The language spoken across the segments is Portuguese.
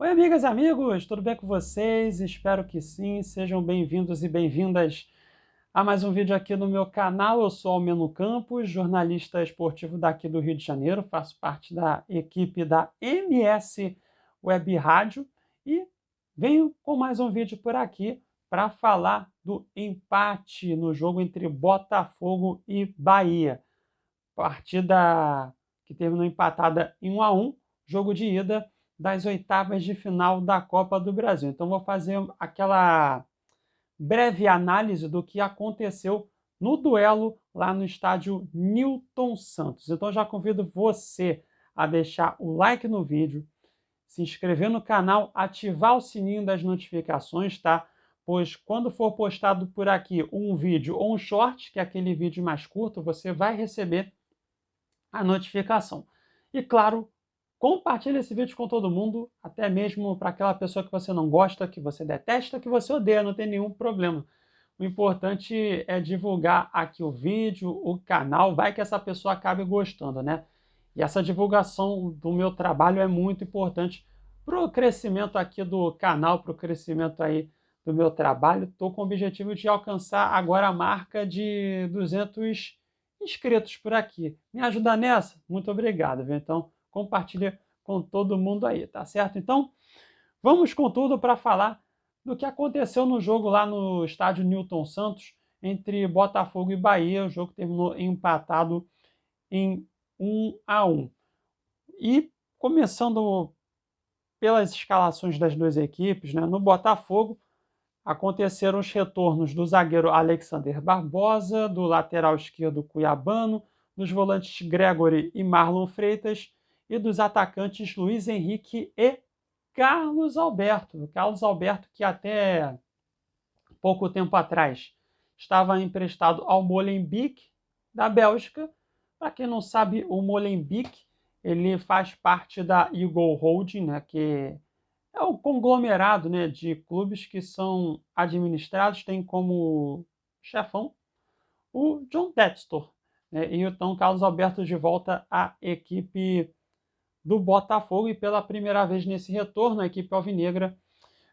Oi, amigas e amigos, tudo bem com vocês? Espero que sim. Sejam bem-vindos e bem-vindas a mais um vídeo aqui no meu canal. Eu sou Almeno Campos, jornalista esportivo daqui do Rio de Janeiro, faço parte da equipe da MS Web Rádio e venho com mais um vídeo por aqui para falar do empate no jogo entre Botafogo e Bahia. Partida que terminou empatada em 1-1, jogo de ida das oitavas de final da Copa do Brasil. Então vou fazer aquela breve análise do que aconteceu no duelo lá no estádio Newton Santos. Então já convido você a deixar o like no vídeo, se inscrever no canal, ativar o sininho das notificações, tá? Pois quando for postado por aqui um vídeo ou um short, que é aquele vídeo mais curto, você vai receber a notificação. E claro, compartilhe esse vídeo com todo mundo, até mesmo para aquela pessoa que você não gosta, que você detesta, que você odeia, não tem nenhum problema. O importante é divulgar aqui o vídeo, o canal, vai que essa pessoa acabe gostando, né? E essa divulgação do meu trabalho é muito importante para o crescimento aqui do canal, para o crescimento aí do meu trabalho. Estou com o objetivo de alcançar agora a marca de 200 inscritos por aqui. Me ajuda nessa? Muito obrigado, viu? Então, compartilha com todo mundo aí, tá certo? Então, vamos com tudo para falar do que aconteceu no jogo lá no estádio Newton Santos entre Botafogo e Bahia. O jogo terminou empatado em 1-1. E começando pelas escalações das duas equipes, né? No Botafogo aconteceram os retornos do zagueiro Alexander Barbosa, do lateral esquerdo Cuiabano, dos volantes Gregory e Marlon Freitas e dos atacantes Luiz Henrique e Carlos Alberto. Carlos Alberto, que até pouco tempo atrás estava emprestado ao Molenbeek da Bélgica. Para quem não sabe, o Molenbeek ele faz parte da Eagle Holding, né, que é o conglomerado, né, de clubes que são administrados, tem como chefão o John Textor, né, e então Carlos Alberto de volta à equipe do Botafogo e pela primeira vez nesse retorno a equipe alvinegra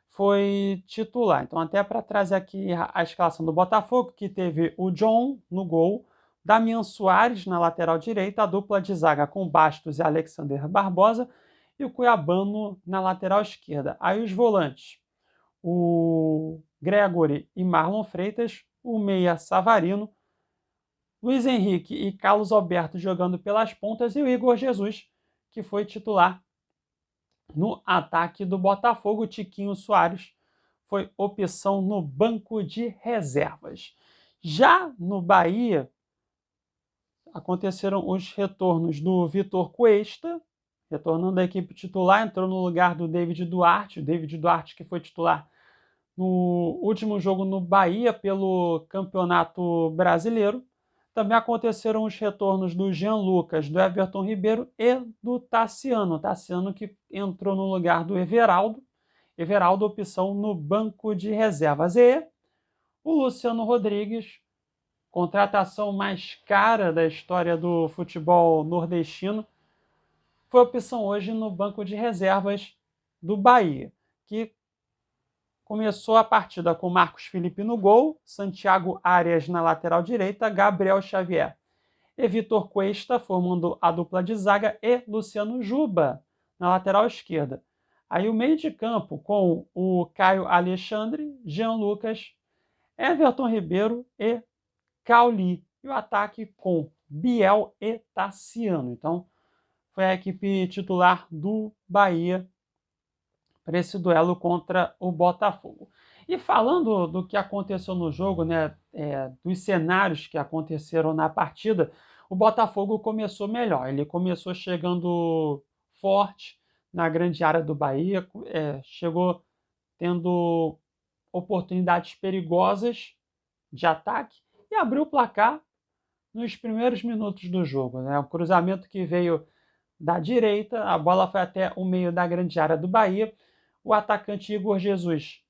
foi titular. Então até para trazer aqui a escalação do Botafogo, que teve o John no gol, Damian Soares na lateral direita, a dupla de zaga com Bastos e Alexander Barbosa, e o Cuiabano na lateral esquerda. Aí os volantes, o Gregory e Marlon Freitas, o meia Savarino, Luiz Henrique e Carlos Alberto jogando pelas pontas e o Igor Jesus, que foi titular no ataque do Botafogo. Tiquinho Soares foi opção no banco de reservas. Já no Bahia, aconteceram os retornos do Vitor Cuesta, retornando à equipe titular, entrou no lugar do David Duarte, o David Duarte que foi titular no último jogo no Bahia pelo Campeonato Brasileiro. Também aconteceram os retornos do Jean Lucas, do Everton Ribeiro e do Tassiano. Tassiano que entrou no lugar do Everaldo. Everaldo, opção no banco de reservas. E o Luciano Rodrigues, contratação mais cara da história do futebol nordestino, foi opção hoje no banco de reservas do Bahia, que começou a partida com Marcos Felipe no gol, Santiago Arias na lateral direita, Gabriel Xavier e Vitor Cuesta formando a dupla de zaga e Luciano Juba na lateral esquerda. Aí o meio de campo com o Caio Alexandre, Jean Lucas, Everton Ribeiro e Cauli. E o ataque com Biel e Tassiano. Então, foi a equipe titular do Bahia para esse duelo contra o Botafogo. E falando do que aconteceu no jogo, né, dos cenários que aconteceram na partida, o Botafogo começou melhor. Ele começou chegando forte na grande área do Bahia, chegou tendo oportunidades perigosas de ataque e abriu o placar nos primeiros minutos do jogo, né? O cruzamento que veio da direita, a bola foi até o meio da grande área do Bahia. O atacante Igor Jesus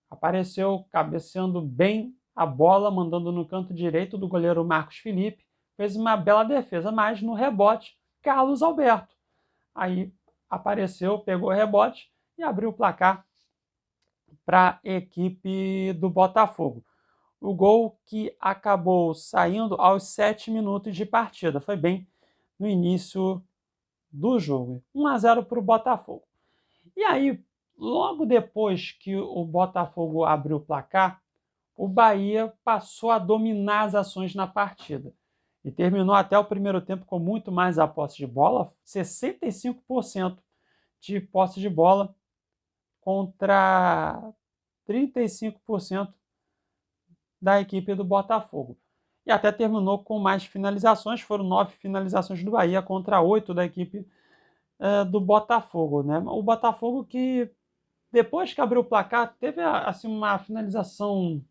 apareceu cabeceando bem a bola, mandando no canto direito do goleiro Marcos Felipe. Fez uma bela defesa, mas no rebote, Carlos Alberto. Aí apareceu, pegou o rebote e abriu o placar para a equipe do Botafogo. O gol que acabou saindo aos 7 minutos de partida, foi bem no início do jogo. 1-0 para o Botafogo. E aí, logo depois que o Botafogo abriu o placar, o Bahia passou a dominar as ações na partida. E terminou até o primeiro tempo com muito mais a posse de bola, 65% de posse de bola contra 35% da equipe do Botafogo. E até terminou com mais finalizações, foram 9 finalizações do Bahia contra 8 da equipe do Botafogo, né? O Botafogo que, depois que abriu o placar, teve assim, uma finalização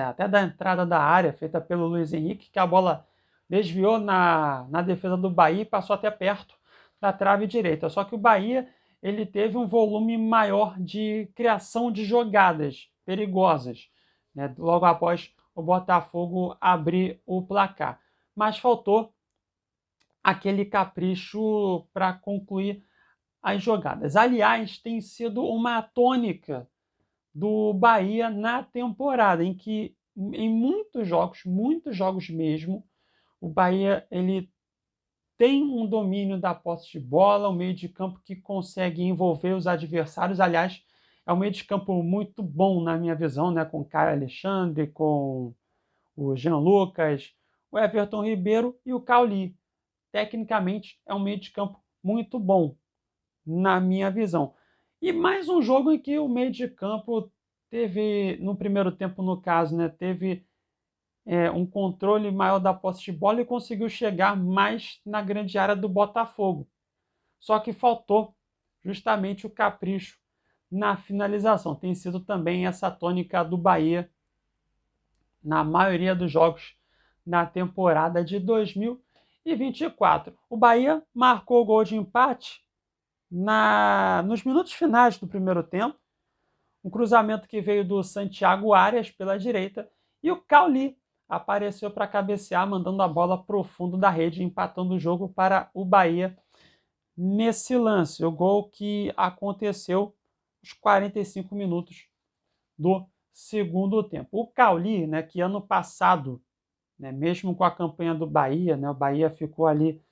até da entrada da área, feita pelo Luiz Henrique, que a bola desviou na defesa do Bahia e passou até perto da trave direita. Só que o Bahia ele teve um volume maior de criação de jogadas perigosas, né, logo após o Botafogo abrir o placar. Mas faltou aquele capricho para concluir as jogadas. Aliás, tem sido uma tônica do Bahia na temporada, em que em muitos jogos mesmo, o Bahia ele tem um domínio da posse de bola, um meio de campo que consegue envolver os adversários. Aliás, é um meio de campo muito bom na minha visão, né? Com o Caio Alexandre, com o Jean Lucas, o Everton Ribeiro e o Cauli. Tecnicamente, é um meio de campo muito bom, na minha visão. E mais um jogo em que o meio de campo teve, no primeiro tempo, no caso, né, teve um controle maior da posse de bola e conseguiu chegar mais na grande área do Botafogo. Só que faltou justamente o capricho na finalização. Tem sido também essa tônica do Bahia na maioria dos jogos na temporada de 2024. O Bahia marcou o gol de empate nos minutos finais do primeiro tempo, um cruzamento que veio do Santiago Arias pela direita e o Cauli apareceu para cabecear, mandando a bola para o fundo da rede, empatando o jogo para o Bahia nesse lance. O gol que aconteceu aos 45 minutos do segundo tempo. O Cauli, né, que ano passado, né, mesmo com a campanha do Bahia, né, o Bahia ficou ali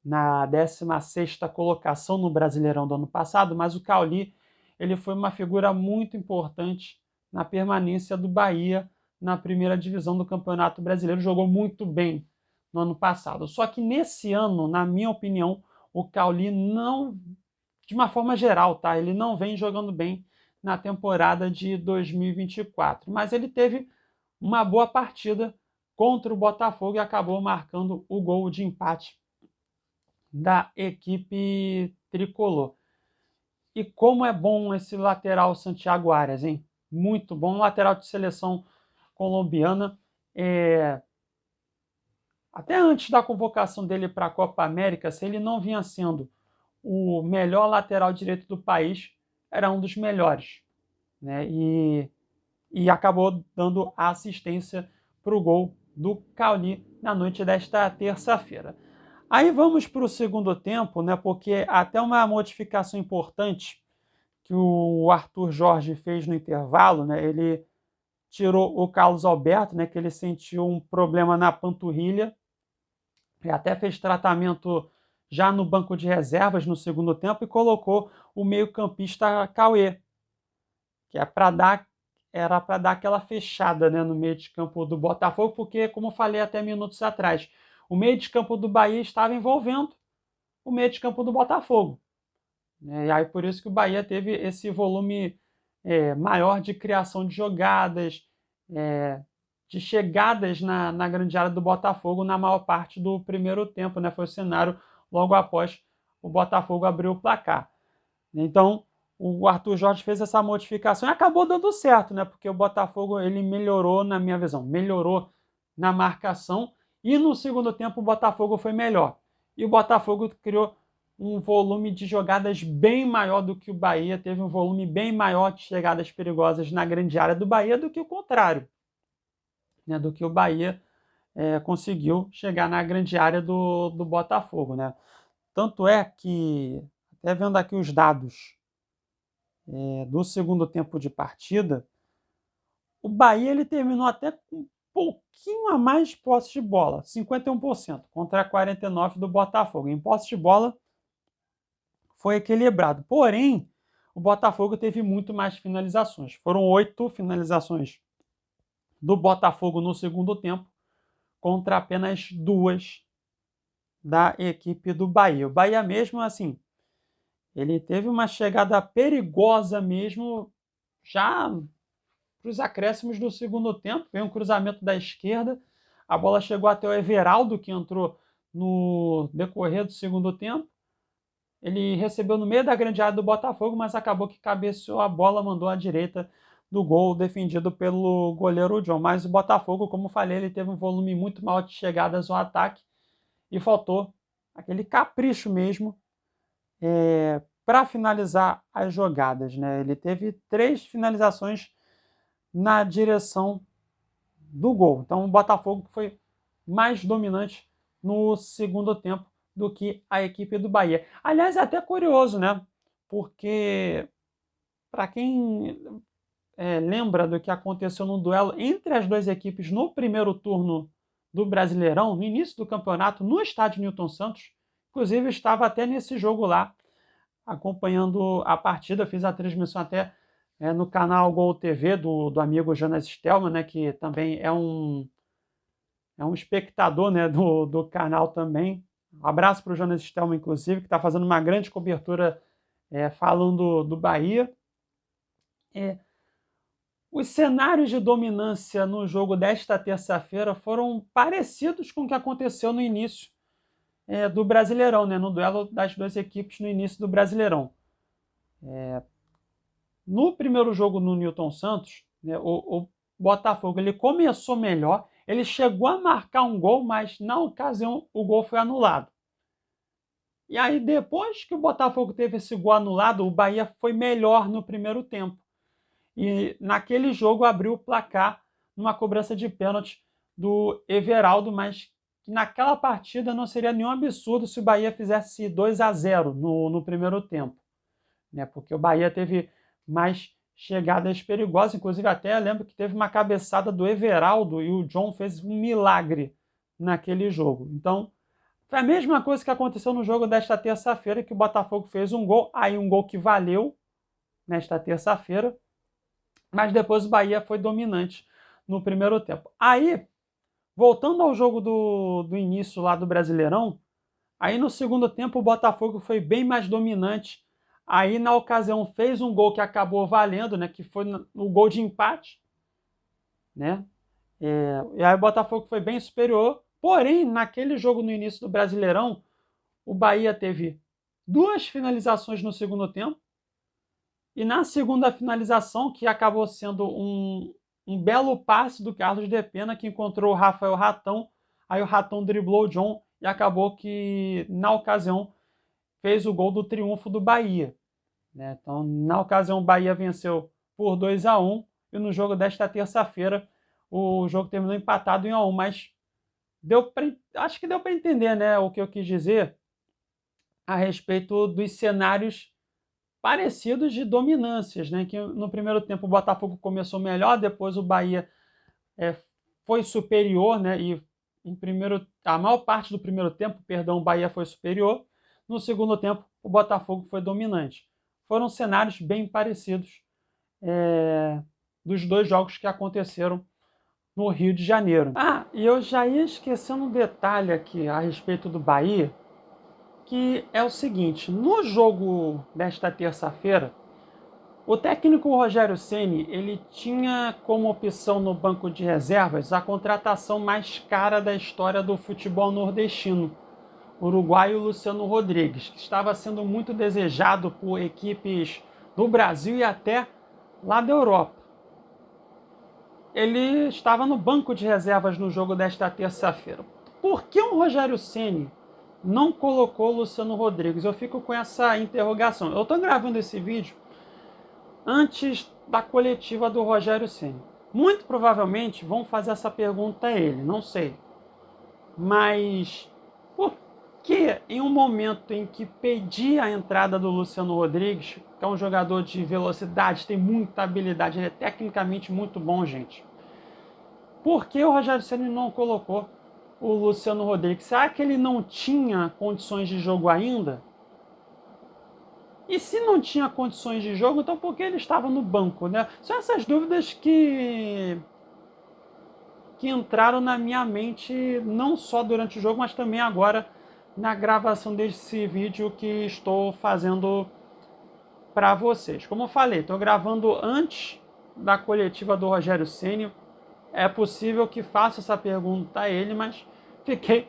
na 16ª colocação no Brasileirão do ano passado, mas o Cauli ele foi uma figura muito importante na permanência do Bahia na primeira divisão do Campeonato Brasileiro, jogou muito bem no ano passado. Só que nesse ano, na minha opinião, o Cauli não, de uma forma geral, tá? Ele não vem jogando bem na temporada de 2024, mas ele teve uma boa partida contra o Botafogo e acabou marcando o gol de empate da equipe tricolor. E como é bom esse lateral Santiago Arias, hein? Muito bom, lateral de seleção colombiana. Até antes da convocação dele para a Copa América, se ele não vinha sendo o melhor lateral direito do país, era um dos melhores, né? E acabou dando a assistência para o gol do Cauli na noite desta terça-feira. Aí vamos para o segundo tempo, né? Porque até uma modificação importante que o Arthur Jorge fez no intervalo, né? Ele tirou o Carlos Alberto, né? Que ele sentiu um problema na panturrilha e até fez tratamento já no banco de reservas no segundo tempo e colocou o meio-campista Cauê, que era para dar aquela fechada, né, no meio de campo do Botafogo, porque, como falei até minutos atrás, o meio de campo do Bahia estava envolvendo o meio de campo do Botafogo. E aí por isso que o Bahia teve esse volume maior de criação de jogadas, de chegadas na grande área do Botafogo na maior parte do primeiro tempo, né? Foi o cenário logo após o Botafogo abrir o placar. Então, o Arthur Jorge fez essa modificação e acabou dando certo, né? Porque o Botafogo ele melhorou, na minha visão, melhorou na marcação e no segundo tempo o Botafogo foi melhor. E o Botafogo criou um volume de jogadas bem maior do que o Bahia, teve um volume bem maior de chegadas perigosas na grande área do Bahia do que o contrário, né? Do que o Bahia conseguiu chegar na grande área do Botafogo, né? Tanto é que, até vendo aqui os dados do segundo tempo de partida, o Bahia ele terminou até com um pouquinho a mais de posse de bola, 51%, contra 49% do Botafogo. Em posse de bola foi equilibrado. Porém, o Botafogo teve muito mais finalizações. Foram 8 finalizações do Botafogo no segundo tempo, contra apenas 2 da equipe do Bahia. O Bahia mesmo, assim, ele teve uma chegada perigosa mesmo, já para os acréscimos do segundo tempo. Veio um cruzamento da esquerda, a bola chegou até o Everaldo, que entrou no decorrer do segundo tempo. Ele recebeu no meio da grande área do Botafogo, mas acabou que cabeceou a bola, mandou à direita do gol, defendido pelo goleiro John. Mas o Botafogo, como falei, ele teve um volume muito maior de chegadas ao ataque e faltou aquele capricho mesmo para finalizar as jogadas, né? Ele teve 3 finalizações na direção do gol. Então o Botafogo foi mais dominante no segundo tempo do que a equipe do Bahia. Aliás, é até curioso, né? Porque, para quem lembra do que aconteceu no duelo entre as duas equipes no primeiro turno do Brasileirão, no início do campeonato, no estádio Newton Santos, inclusive estava até nesse jogo lá, acompanhando a partida, fiz a transmissão até no canal Gol TV do amigo Jonas Stelman, né, que também é um espectador, né, do canal também. Um abraço para o Jonas Stelman, inclusive, que está fazendo uma grande cobertura falando do Bahia. Os cenários de dominância no jogo desta terça-feira foram parecidos com o que aconteceu no início do Brasileirão, né, no duelo das duas equipes no início do Brasileirão. No primeiro jogo no Newton Santos, né, o Botafogo ele começou melhor, ele chegou a marcar um gol, mas na ocasião o gol foi anulado. E aí depois que o Botafogo teve esse gol anulado, o Bahia foi melhor no primeiro tempo. E naquele jogo abriu o placar numa cobrança de pênalti do Everaldo, mas naquela partida não seria nenhum absurdo se o Bahia fizesse 2-0 no primeiro tempo, né? Porque o Bahia teve mais chegadas perigosas, inclusive até lembro que teve uma cabeçada do Everaldo e o John fez um milagre naquele jogo. Então, foi a mesma coisa que aconteceu no jogo desta terça-feira, que o Botafogo fez um gol, aí um gol que valeu nesta terça-feira, mas depois o Bahia foi dominante no primeiro tempo. Aí, voltando ao jogo do início lá do Brasileirão, aí no segundo tempo o Botafogo foi bem mais dominante. Aí na ocasião fez um gol que acabou valendo, né, que foi o gol de empate, né? E aí o Botafogo foi bem superior. Porém, naquele jogo no início do Brasileirão, o Bahia teve 2 finalizações no segundo tempo. E na segunda finalização, que acabou sendo um belo passe do Carlos de Pena, que encontrou o Rafael Ratão. Aí o Ratão driblou o John e acabou que, na ocasião, fez o gol do triunfo do Bahia, né? Então, na ocasião, o Bahia venceu por 2-1. E no jogo desta terça-feira, o jogo terminou empatado em 1-1. Mas acho que deu para entender, né, o que eu quis dizer a respeito dos cenários parecidos de dominâncias, né? Que no primeiro tempo o Botafogo começou melhor, depois o Bahia foi superior, né? E a maior parte do primeiro tempo, o Bahia foi superior. No segundo tempo, o Botafogo foi dominante. Foram cenários bem parecidos dos dois jogos que aconteceram no Rio de Janeiro. E eu já ia esquecendo um detalhe aqui a respeito do Bahia, que é o seguinte: no jogo desta terça-feira, o técnico Rogério Ceni ele tinha como opção no banco de reservas a contratação mais cara da história do futebol nordestino, o uruguaio Luciano Rodrigues, que estava sendo muito desejado por equipes do Brasil e até lá da Europa. Ele estava no banco de reservas no jogo desta terça-feira. Por que o Rogério Ceni não colocou o Luciano Rodrigues? Eu fico com essa interrogação. Eu estou gravando esse vídeo antes da coletiva do Rogério Ceni. Muito provavelmente vão fazer essa pergunta a ele, não sei. Mas por que em um momento em que pedi a entrada do Luciano Rodrigues, que é um jogador de velocidade, tem muita habilidade, ele é tecnicamente muito bom, gente. Por que o Rogério Ceni não colocou o Luciano Rodrigues? Será que ele não tinha condições de jogo ainda? E se não tinha condições de jogo, então por que ele estava no banco, né? São essas dúvidas que entraram na minha mente não só durante o jogo, mas também agora na gravação desse vídeo que estou fazendo para vocês. Como eu falei, estou gravando antes da coletiva do Rogério Ceni. É possível que faça essa pergunta a ele, mas fiquei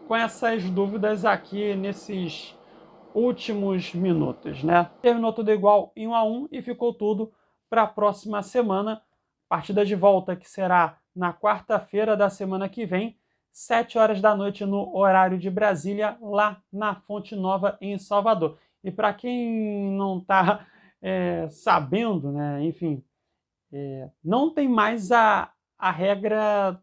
com essas dúvidas aqui nesses últimos minutos, né? Terminou tudo igual em 1-1 e ficou tudo para a próxima semana. Partida de volta que será na quarta-feira da semana que vem, 7 horas da noite no horário de Brasília, lá na Fonte Nova, em Salvador. E para quem não está sabendo, né, enfim, não tem mais a regra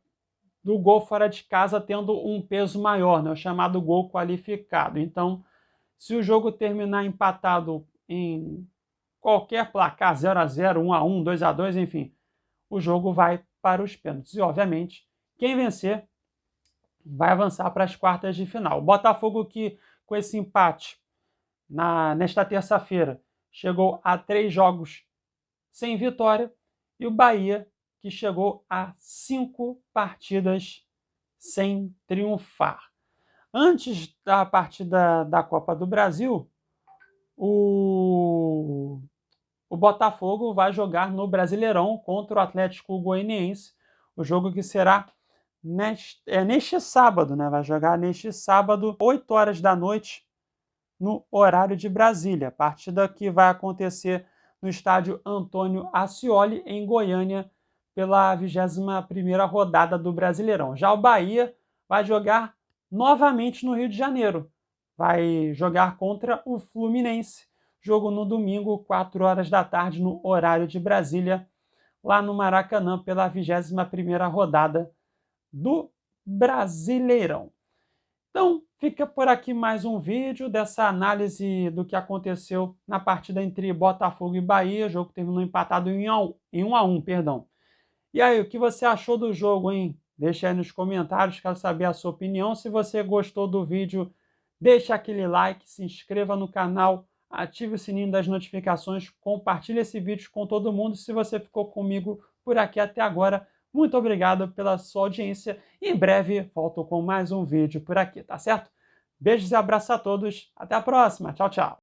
do gol fora de casa tendo um peso maior, né, o chamado gol qualificado. Então, se o jogo terminar empatado em qualquer placar, 0-0, 1-1, 2-2, enfim, o jogo vai para os pênaltis. E, obviamente, quem vencer vai avançar para as quartas de final. O Botafogo que, com esse empate nesta terça-feira, chegou a 3 jogos sem vitória, e o Bahia, que chegou a 5 partidas sem triunfar. Antes da partida da Copa do Brasil, o Botafogo vai jogar no Brasileirão contra o Atlético Goianiense, o jogo que será neste sábado, né? Vai jogar neste sábado, 8 horas da noite, no horário de Brasília. Partida que vai acontecer no estádio Antônio Ascioli, em Goiânia, pela 21ª rodada do Brasileirão. Já o Bahia vai jogar novamente no Rio de Janeiro. Vai jogar contra o Fluminense. Jogo no domingo, 4 horas da tarde, no horário de Brasília, lá no Maracanã, pela 21ª rodada do Brasileirão. Então, fica por aqui mais um vídeo dessa análise do que aconteceu na partida entre Botafogo e Bahia. O jogo terminou empatado em 1-1, perdão. E aí, o que você achou do jogo, hein? Deixa aí nos comentários, quero saber a sua opinião. Se você gostou do vídeo, deixa aquele like, se inscreva no canal, ative o sininho das notificações, compartilhe esse vídeo com todo mundo. Se você ficou comigo por aqui até agora, muito obrigado pela sua audiência e em breve volto com mais um vídeo por aqui, tá certo? Beijos e abraços a todos, até a próxima, tchau, tchau!